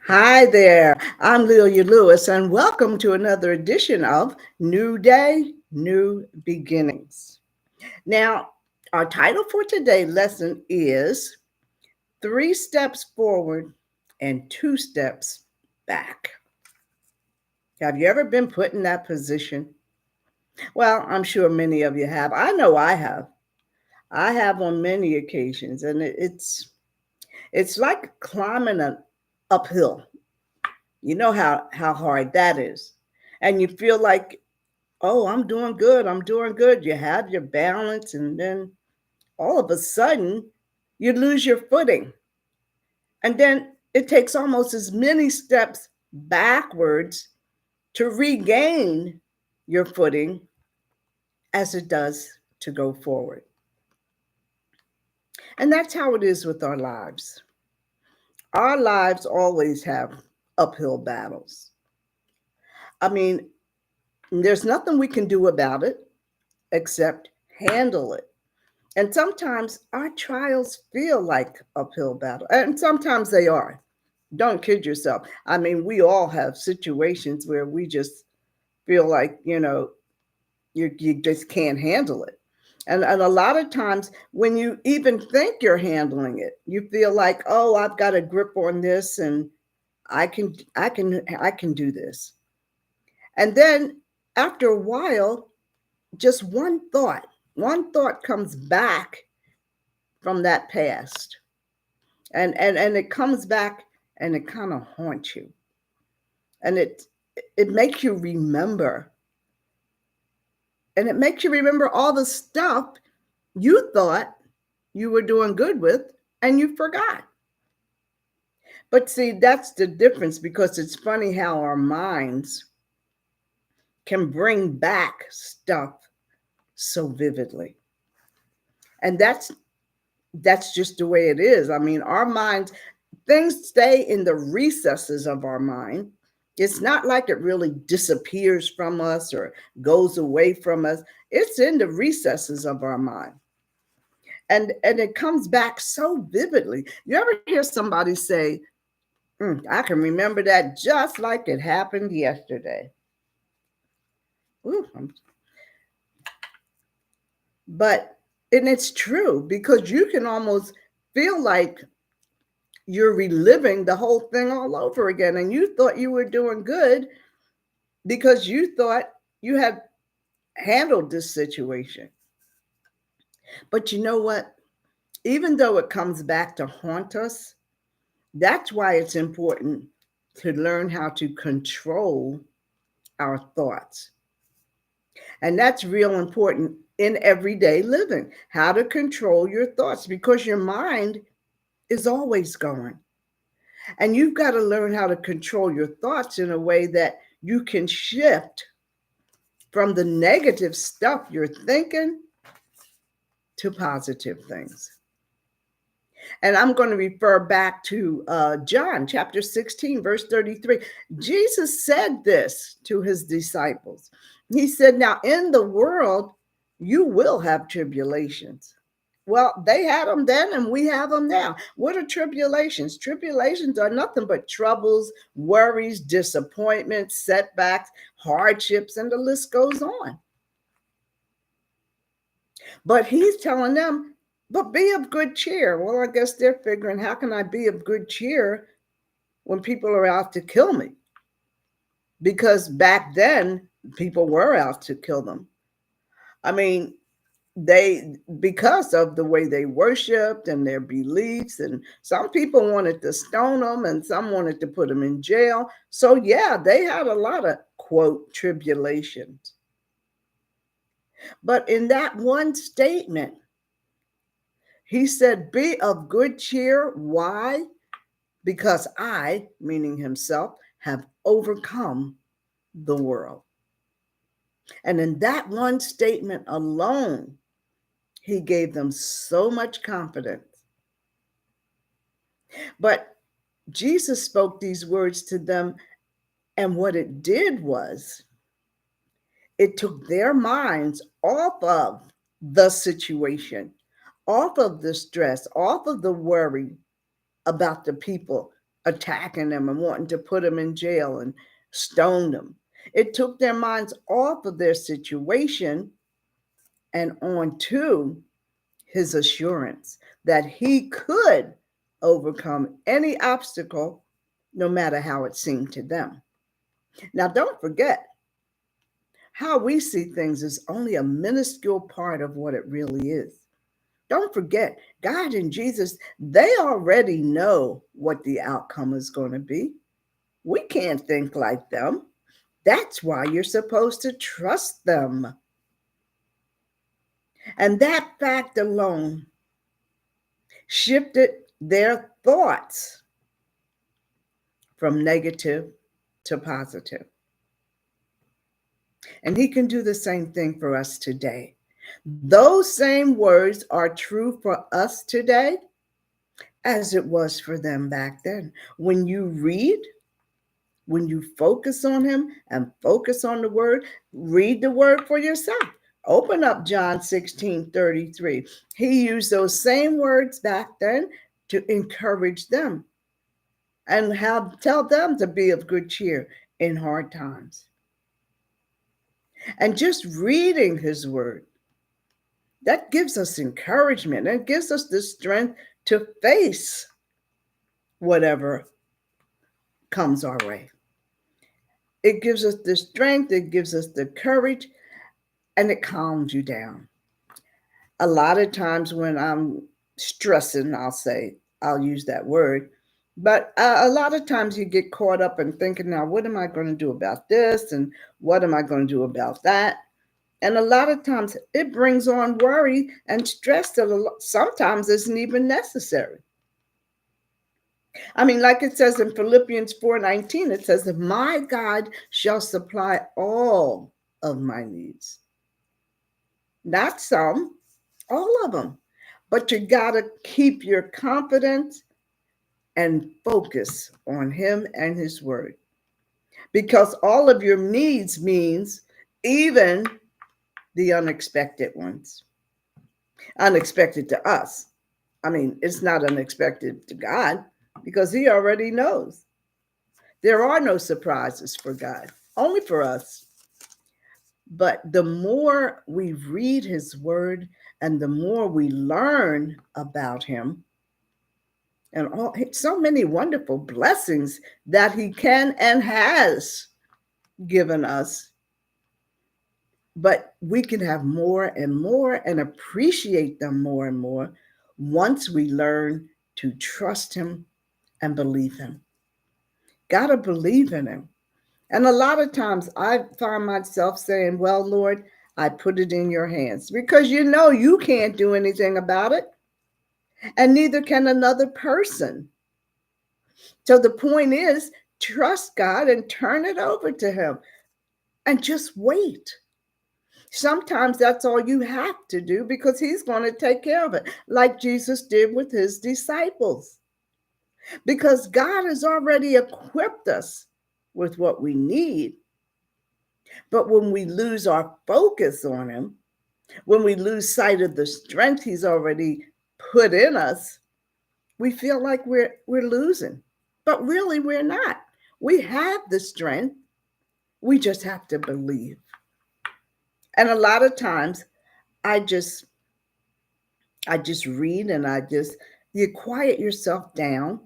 Hi there, I'm Lelia Lewis, and welcome to another edition of New Day, New Beginnings. Now, our title for today's lesson is Three Steps Forward and Two Steps Back. Have you ever been put in that position? Well, I'm sure many of you have. I know I have. I have on many occasions, and it's like climbing an uphill. You know how hard that is. And you feel like, oh, I'm doing good. I'm doing good. You have your balance, and then all of a sudden, you lose your footing. And then it takes almost as many steps backwards to regain your footing as it does to go forward. And that's how it is with our lives. Our lives always have uphill battles. I mean, there's nothing we can do about it except handle it. And sometimes our trials feel like uphill battle, and sometimes they are. Don't kid yourself. I mean, we all have situations where we just feel like, you just can't handle it. And a lot of times when you even think you're handling it, you feel like, oh, I've got a grip on this and I can do this. And then after a while, just one thought comes back from that past, and it comes back and it kind of haunts you, and it makes you remember, and it makes you remember all the stuff you thought you were doing good with and you forgot. But see, that's the difference, because it's funny how our minds can bring back stuff so vividly. And that's just the way it is. I mean, our minds, things stay in the recesses of our mind. It's not like it really disappears from us or goes away from us. It's in the recesses of our mind. And it comes back so vividly. You ever hear somebody say, I can remember that just like it happened yesterday. Ooh, but and it's true, because you can almost feel like you're reliving the whole thing all over again, and you thought you were doing good because you thought you had handled this situation. But you know what? Even though it comes back to haunt us, that's why it's important to learn how to control our thoughts. And that's real important in everyday living, how to control your thoughts, because your mind is always going. And you've got to learn how to control your thoughts in a way that you can shift from the negative stuff you're thinking to positive things. And I'm going to refer back to John chapter 16, verse 33. Jesus said this to his disciples. He said, now in the world, you will have tribulations. Well, they had them then and we have them now. What are tribulations? Tribulations are nothing but troubles, worries, disappointments, setbacks, hardships, and the list goes on. But he's telling them, but be of good cheer. Well, I guess they're figuring, how can I be of good cheer when people are out to kill me? Because back then, people were out to kill them. I mean, because of the way they worshiped and their beliefs, and some people wanted to stone them and some wanted to put them in jail. So yeah, they had a lot of quote tribulations. But in that one statement, he said, be of good cheer. Why? Because I, meaning himself, have overcome the world. And in that one statement alone, he gave them so much confidence. But Jesus spoke these words to them, and what it did was it took their minds off of the situation, off of the stress, off of the worry about the people attacking them and wanting to put them in jail and stone them. It took their minds off of their situation and onto his assurance that he could overcome any obstacle, no matter how it seemed to them. Now, don't forget, how we see things is only a minuscule part of what it really is. Don't forget, God and Jesus, they already know what the outcome is going to be. We can't think like them. That's why you're supposed to trust them. And that fact alone shifted their thoughts from negative to positive. And he can do the same thing for us today. Those same words are true for us today as it was for them back then. When you read, when you focus on him and focus on the word, read the word for yourself. Open up John 16:33. He used those same words back then to encourage them and tell them to be of good cheer in hard times. And just reading his word, that gives us encouragement and gives us the strength to face whatever comes our way. It gives us the strength, it gives us the courage, and it calms you down. A lot of times when I'm stressing, I'll use that word, but a lot of times you get caught up in thinking, now, what am I going to do about this? And what am I going to do about that? And a lot of times it brings on worry and stress that sometimes isn't even necessary. I mean, like it says in Philippians 4:19, it says, my God shall supply all of my needs. Not some, all of them. But you got to keep your confidence and focus on him and his word. Because all of your needs means even the unexpected ones. Unexpected to us. I mean, it's not unexpected to God because he already knows. There are no surprises for God, only for us. But the more we read his word and the more we learn about him and so many wonderful blessings that he can and has given us, but we can have more and more and appreciate them more and more once we learn to trust him and believe him. Gotta believe in him. And a lot of times I find myself saying, well, Lord, I put it in your hands because you know you can't do anything about it, and neither can another person. So the point is, trust God and turn it over to him and just wait. Sometimes that's all you have to do because he's going to take care of it, like Jesus did with his disciples. Because God has already equipped us with what we need. But when we lose our focus on him, when we lose sight of the strength he's already put in us, we feel like we're losing. But really, we're not. We have the strength. We just have to believe. And a lot of times I just read and you quiet yourself down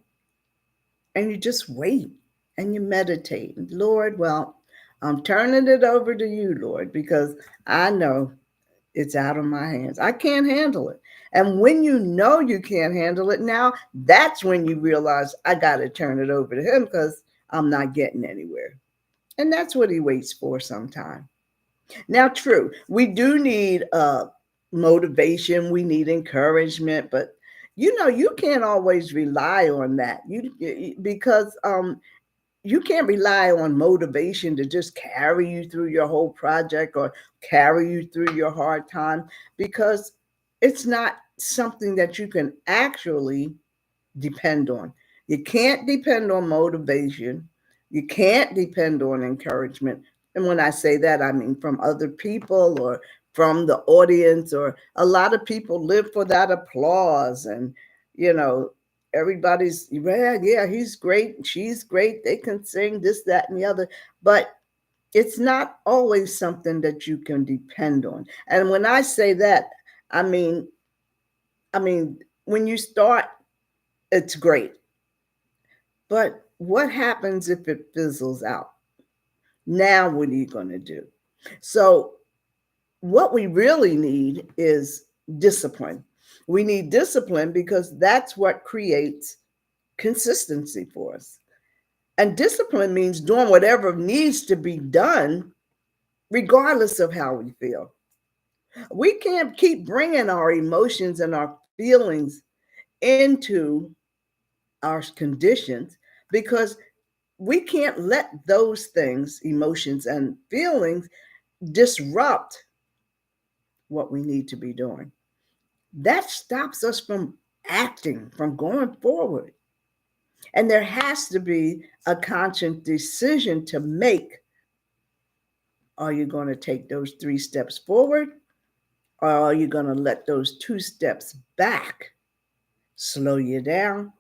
and you just wait and you meditate. Lord, well, I'm turning it over to you, Lord, because I know it's out of my hands. I can't handle it. And when you know you can't handle it now, that's when you realize I got to turn it over to him because I'm not getting anywhere. And that's what he waits for sometimes. Now, true, we do need motivation, we need encouragement, but you can't always rely on that. Because you can't rely on motivation to just carry you through your whole project or carry you through your hard time because it's not something that you can actually depend on. You can't depend on motivation. You can't depend on encouragement. And when I say that, I mean from other people or from the audience, or a lot of people live for that applause and, you know, everybody's, yeah, yeah, he's great, she's great, they can sing this, that, and the other. But it's not always something that you can depend on. And when I say that, I mean, I mean, when you start, it's great. But what happens if it fizzles out? Now, what are you going to do? So, what we really need is discipline. We need discipline because that's what creates consistency for us. And discipline means doing whatever needs to be done, regardless of how we feel. We can't keep bringing our emotions and our feelings into our conditions because we can't let those things, emotions and feelings, disrupt what we need to be doing. That stops us from acting, from going forward. And there has to be a conscious decision to make. Are you going to take those 3 steps forward? Or are you going to let those 2 steps back slow you down?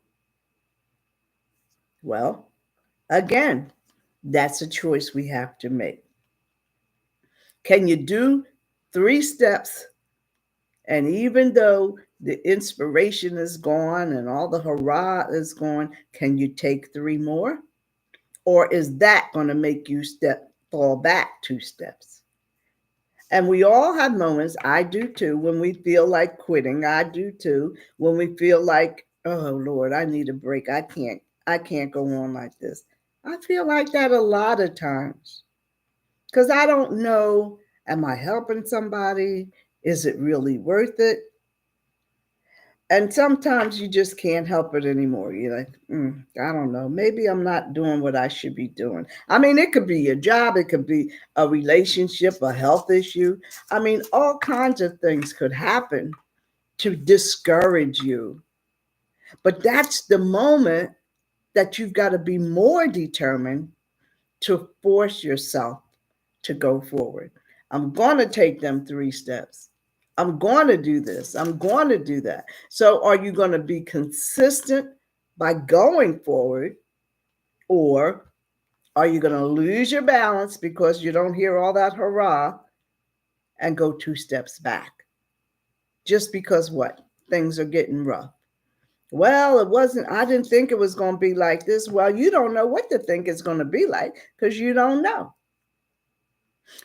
Well, again, that's a choice we have to make. Can you do 3 steps? And even though the inspiration is gone and all the hurrah is gone, can you take 3 more? Or is that going to make you fall back 2 steps? And we all have moments, I do too, when we feel like quitting. I do too, when we feel like, oh Lord, I need a break. I can't go on like this. I feel like that a lot of times because I don't know, am I helping somebody? Is it really worth it? And sometimes you just can't help it anymore. You're like, I don't know. Maybe I'm not doing what I should be doing. I mean, it could be your job, it could be a relationship, a health issue. I mean, all kinds of things could happen to discourage you. But that's the moment that you've got to be more determined to force yourself to go forward. I'm going to take them 3 steps. I'm going to do this. I'm going to do that. So, are you going to be consistent by going forward, or are you going to lose your balance because you don't hear all that hurrah and go 2 steps back? Just because what? Things are getting rough. Well, it wasn't, I didn't think it was going to be like this. Well, you don't know what to think it's going to be like because you don't know.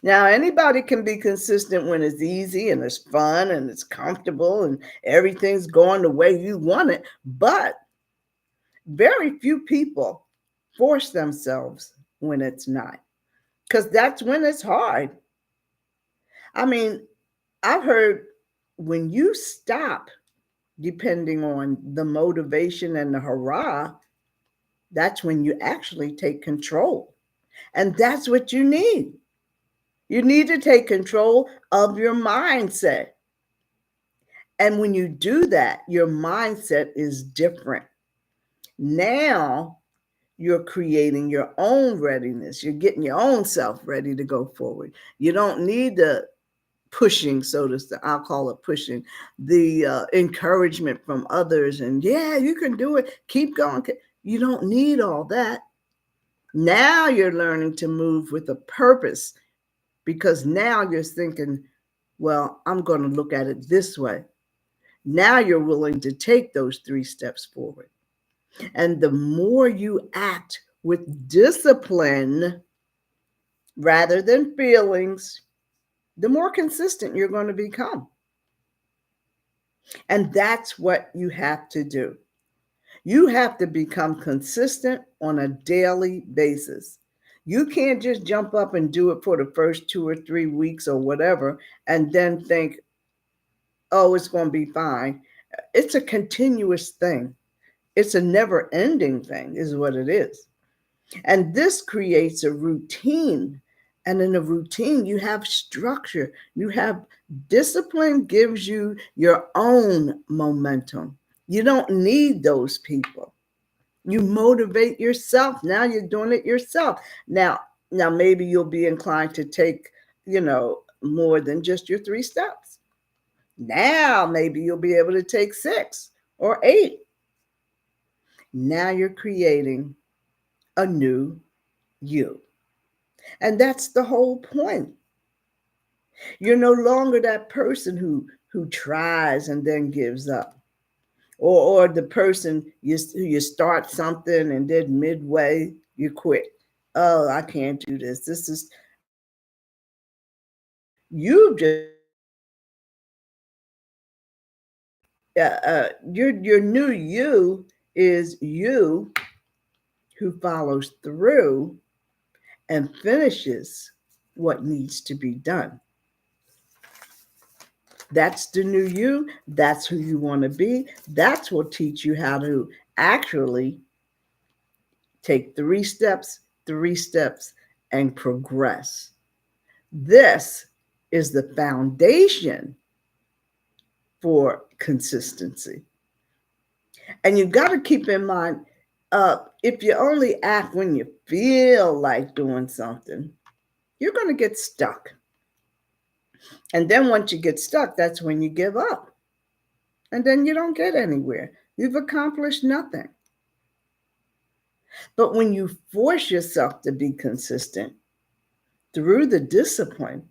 Now, anybody can be consistent when it's easy and it's fun and it's comfortable and everything's going the way you want it. But very few people force themselves when it's not, because that's when it's hard. I mean, I've heard when you stop depending on the motivation and the hurrah, that's when you actually take control. And that's what you need. You need to take control of your mindset. And when you do that, your mindset is different. Now you're creating your own readiness. You're getting your own self ready to go forward. You don't need the pushing, so to say, I'll call it pushing, the encouragement from others. And yeah, you can do it. Keep going. You don't need all that. Now you're learning to move with a purpose because now you're thinking, well, I'm going to look at it this way. Now you're willing to take those 3 steps forward. And the more you act with discipline rather than feelings, the more consistent you're going to become. And that's what you have to do. You have to become consistent on a daily basis. You can't just jump up and do it for the first 2 or 3 weeks or whatever, and then think, oh, it's going to be fine. It's a continuous thing. It's a never ending thing, is what it is. And this creates a routine. And in a routine, you have structure, you have discipline, gives you your own momentum. You don't need those people. You motivate yourself. Now you're doing it yourself. Now maybe you'll be inclined to take, more than just your 3 steps. Now maybe you'll be able to take 6 or 8. Now you're creating a new you. And that's the whole point. You're no longer that person who tries and then gives up. Or the person you start something and then midway you quit. Oh, I can't do this. This is you just your new you is you who follows through and finishes what needs to be done. That's the new you. That's who you want to be. That's what teach you how to actually take three steps, and progress. This is the foundation for consistency. And you've got to keep in mind if you only act when you feel like doing something, you're going to get stuck. And then once you get stuck, that's when you give up. And then you don't get anywhere. You've accomplished nothing. But when you force yourself to be consistent through the discipline,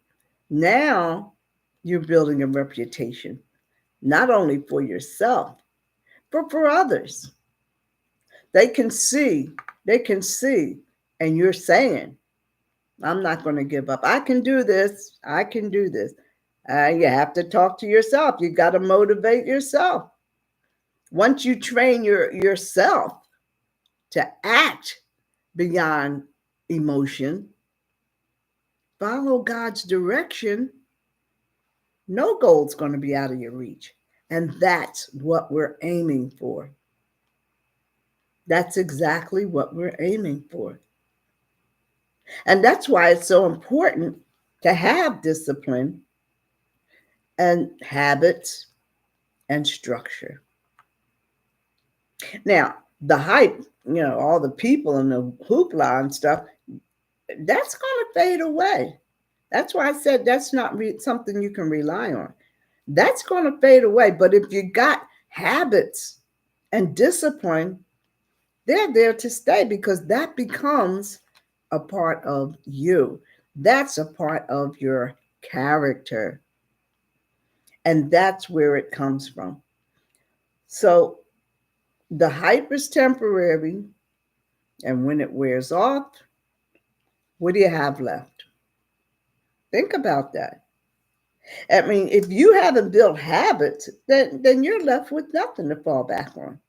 now you're building a reputation, not only for yourself, but for others. They can see, they can see, and you're saying, I'm not going to give up. I can do this. I can do this. You have to talk to yourself. You got to motivate yourself. Once you train yourself to act beyond emotion, follow God's direction, no goal's going to be out of your reach. And that's what we're aiming for. That's exactly what we're aiming for. And that's why it's so important to have discipline and habits and structure. Now, the hype, all the people and the hoopla and stuff, that's going to fade away. That's why I said that's not something you can rely on. That's going to fade away. But if you got habits and discipline, they're there to stay because that becomes a part of you. That's a part of your character. And that's where it comes from. So the hype is temporary. And when it wears off, what do you have left? Think about that. I mean, if you haven't built habits, then you're left with nothing to fall back on.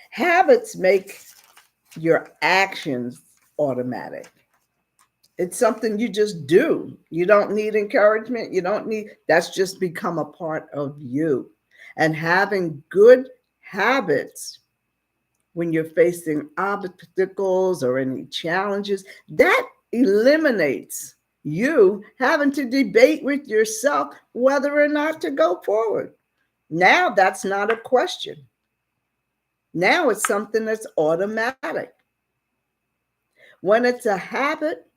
Habits make your actions automatic. It's something you just do. You don't need encouragement. You don't need, that's just become a part of you. And having good habits when you're facing obstacles or any challenges, that eliminates you having to debate with yourself whether or not to go forward. Now that's not a question. Now it's something that's automatic. When it's a habit,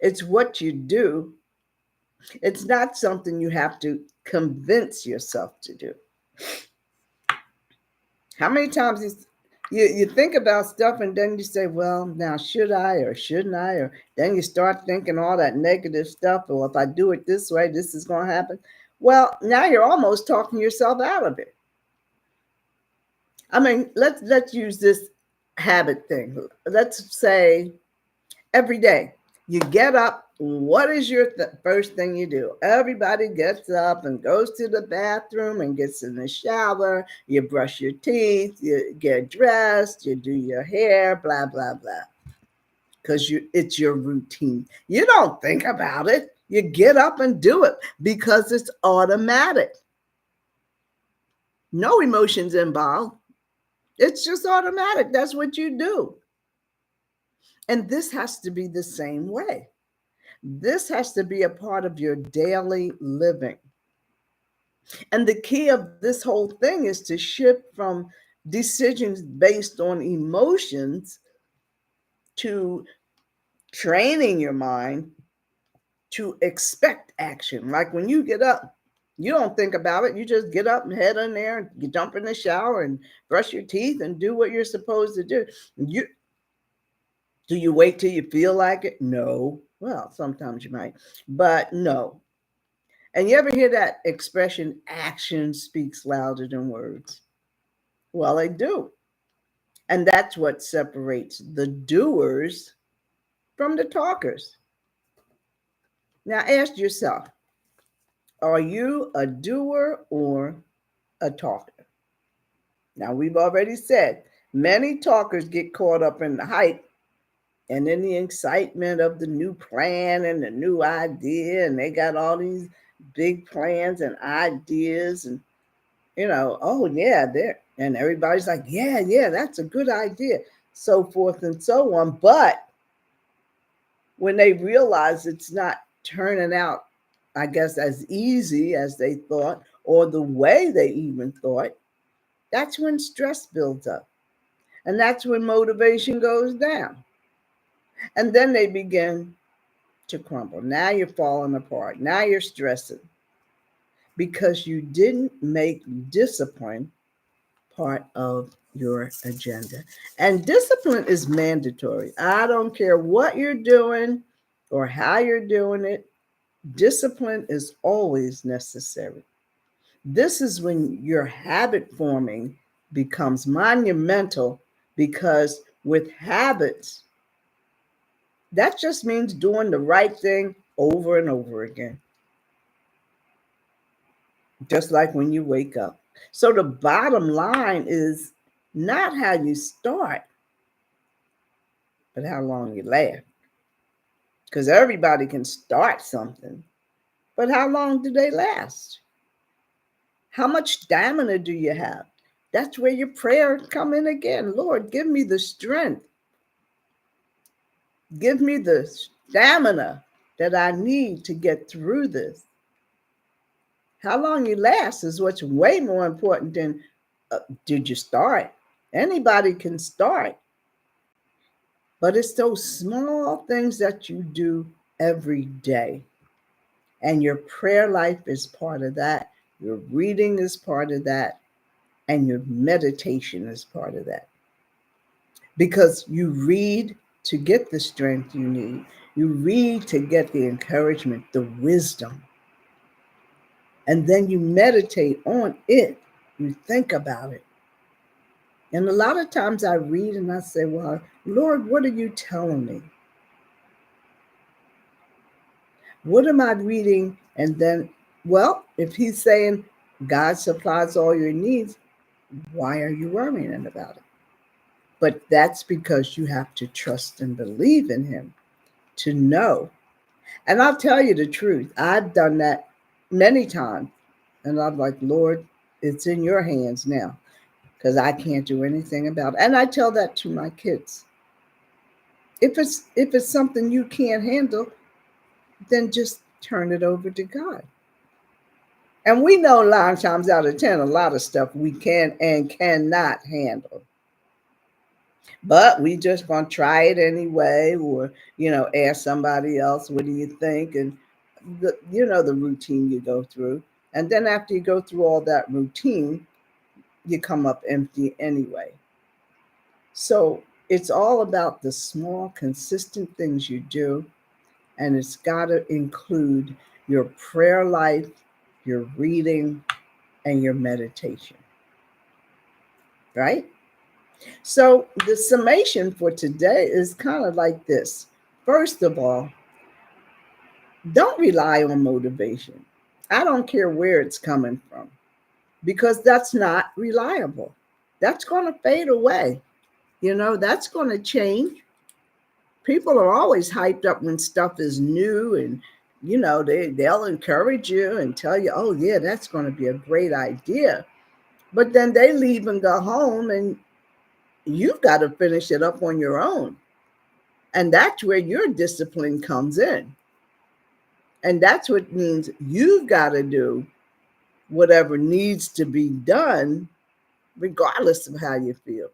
it's what you do. It's not something you have to convince yourself to do. How many times you think about stuff and then you say, well, now should I or shouldn't I? Or then you start thinking all that negative stuff. Or if I do it this way, this is going to happen. Well, now you're almost talking yourself out of it. I mean, let's use this habit thing. Let's say every day you get up. What is your first thing you do? Everybody gets up and goes to the bathroom and gets in the shower. You brush your teeth, you get dressed, you do your hair, blah, blah, blah. Because it's your routine. You don't think about it. You get up and do it because it's automatic. No emotions involved. It's just automatic. That's what you do. And this has to be the same way. This has to be a part of your daily living. And the key of this whole thing is to shift from decisions based on emotions to training your mind to expect action. Like when you get up, You don't think about it. You just get up and head in there and you jump in the shower and brush your teeth and do what you're supposed to do. You do you wait till you feel like it? No. Well, sometimes you might, but no. And you ever hear that expression, action speaks louder than words? Well, they do. And that's what separates the doers from the talkers. Now ask yourself, are you a doer or a talker? Now we've already said many talkers get caught up in the hype and in the excitement of the new plan and the new idea, and they got all these big plans and ideas, and oh yeah, there, and everybody's like, yeah, yeah, that's a good idea, so forth and so on. But when they realize it's not turning out, I guess, as easy as they thought, or the way they even thought, that's when stress builds up. And that's when motivation goes down. And then they begin to crumble. Now you're falling apart. Now you're stressing because you didn't make discipline part of your agenda. And discipline is mandatory. I don't care what you're doing or how you're doing it, discipline is always necessary. This is when your habit forming becomes monumental because with habits, that just means doing the right thing over and over again, just like when you wake up. So the bottom line is not how you start, but how long you last. Because everybody can start something, but how long do they last? How much stamina do you have? That's where your prayer come in again. Lord, give me the strength. Give me the stamina that I need to get through this. How long you last is what's way more important than did you start? Anybody can start, but it's those small things that you do every day. And your prayer life is part of that. Your reading is part of that. And your meditation is part of that. Because you read to get the strength you need. You read to get the encouragement, the wisdom. And then you meditate on it. You think about it. And a lot of times I read and I say, well, Lord, what are you telling me? What am I reading? And then, well, if he's saying God supplies all your needs, why are you worrying about it? But that's because you have to trust and believe in him to know. And I'll tell you the truth. I've done that many times. And I'm like, Lord, it's in your hands now because I can't do anything about it. And I tell that to my kids. If it's something you can't handle, then just turn it over to God. And we know 9 times out of 10, a lot of stuff we can and cannot handle. But we just gonna try it anyway, or ask somebody else, what do you think? And the routine you go through. And then after you go through all that routine, you come up empty anyway. So it's all about the small, consistent things you do, and it's got to include your prayer life, your reading, and your meditation. Right? So the summation for today is kind of like this. First of all, don't rely on motivation. I don't care where it's coming from because that's not reliable. That's going to fade away. That's going to change. People are always hyped up when stuff is new, and they'll encourage you and tell you, oh yeah, that's going to be a great idea. But then they leave and go home, and you've got to finish it up on your own. And that's where your discipline comes in. And that's what means you've got to do whatever needs to be done, regardless of how you feel.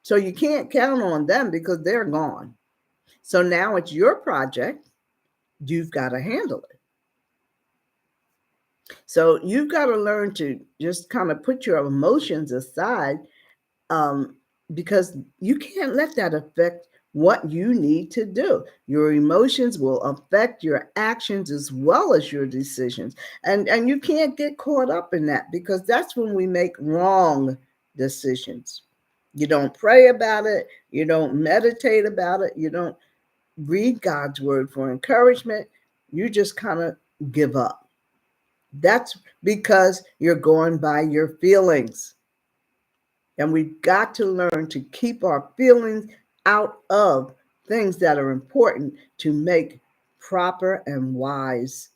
So you can't count on them because they're gone. So now it's your project. You've got to handle it. So you've got to learn to just kind of put your emotions aside, um, because you can't let that affect what you need to do. Your emotions will affect your actions as well as your decisions. And you can't get caught up in that, because that's when we make wrong decisions. You don't pray about it, you don't meditate about it, you don't read God's word for encouragement. You just kind of give up. That's because you're going by your feelings. And we've got to learn to keep our feelings out of things that are important to make proper and wise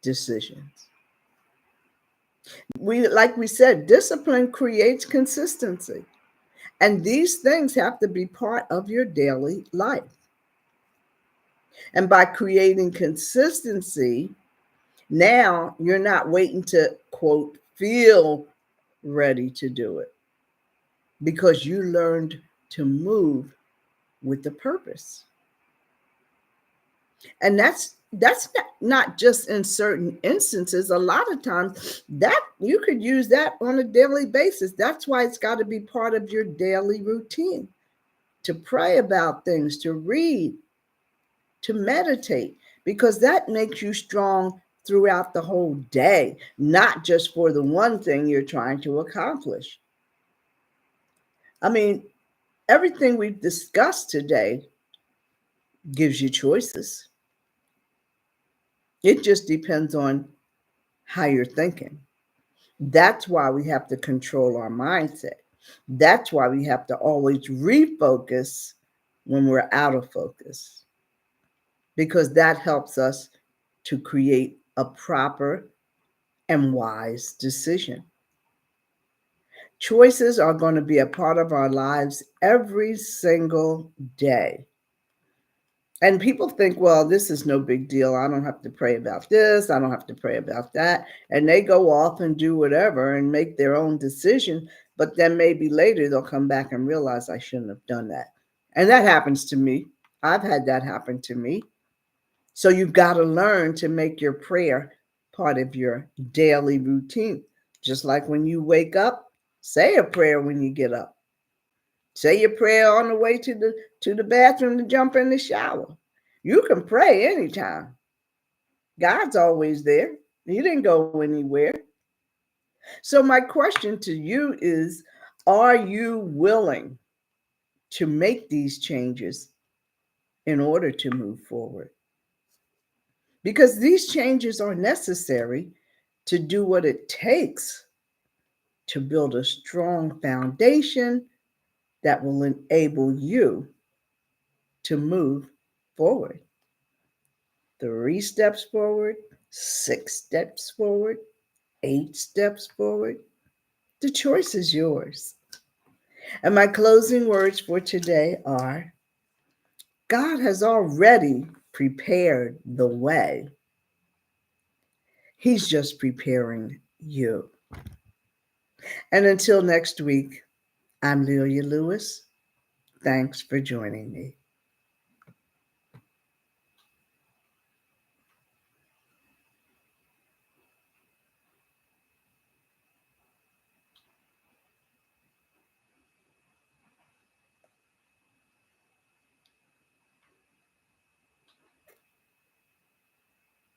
decisions. Like we said, discipline creates consistency. And these things have to be part of your daily life. And by creating consistency, now you're not waiting to, quote, feel ready to do it, because you learned to move with the purpose. And that's not just in certain instances. A lot of times that you could use that on a daily basis. That's why it's got to be part of your daily routine, to pray about things, to read, to meditate, because that makes you strong throughout the whole day, not just for the one thing you're trying to accomplish. I mean, everything we've discussed today gives you choices. It just depends on how you're thinking. That's why we have to control our mindset. That's why we have to always refocus when we're out of focus, because that helps us to create a proper and wise decision. Choices are going to be a part of our lives every single day. And people think, well, this is no big deal. I don't have to pray about this. I don't have to pray about that. And they go off and do whatever and make their own decision. But then maybe later they'll come back and realize I shouldn't have done that. And that happens to me. I've had that happen to me. So you've got to learn to make your prayer part of your daily routine. Just like when you wake up, say a prayer when you get up. Say your prayer on the way to the bathroom to jump in the shower. You can pray anytime. God's always there. He didn't go anywhere. So my question to you is, are you willing to make these changes in order to move forward? Because these changes are necessary to do what it takes to build a strong foundation that will enable you to move forward. 3 steps forward, 6 steps forward, 8 steps forward. The choice is yours. And my closing words for today are: God has already prepared the way. He's just preparing you. And until next week, I'm Lelia Lewis. Thanks for joining me.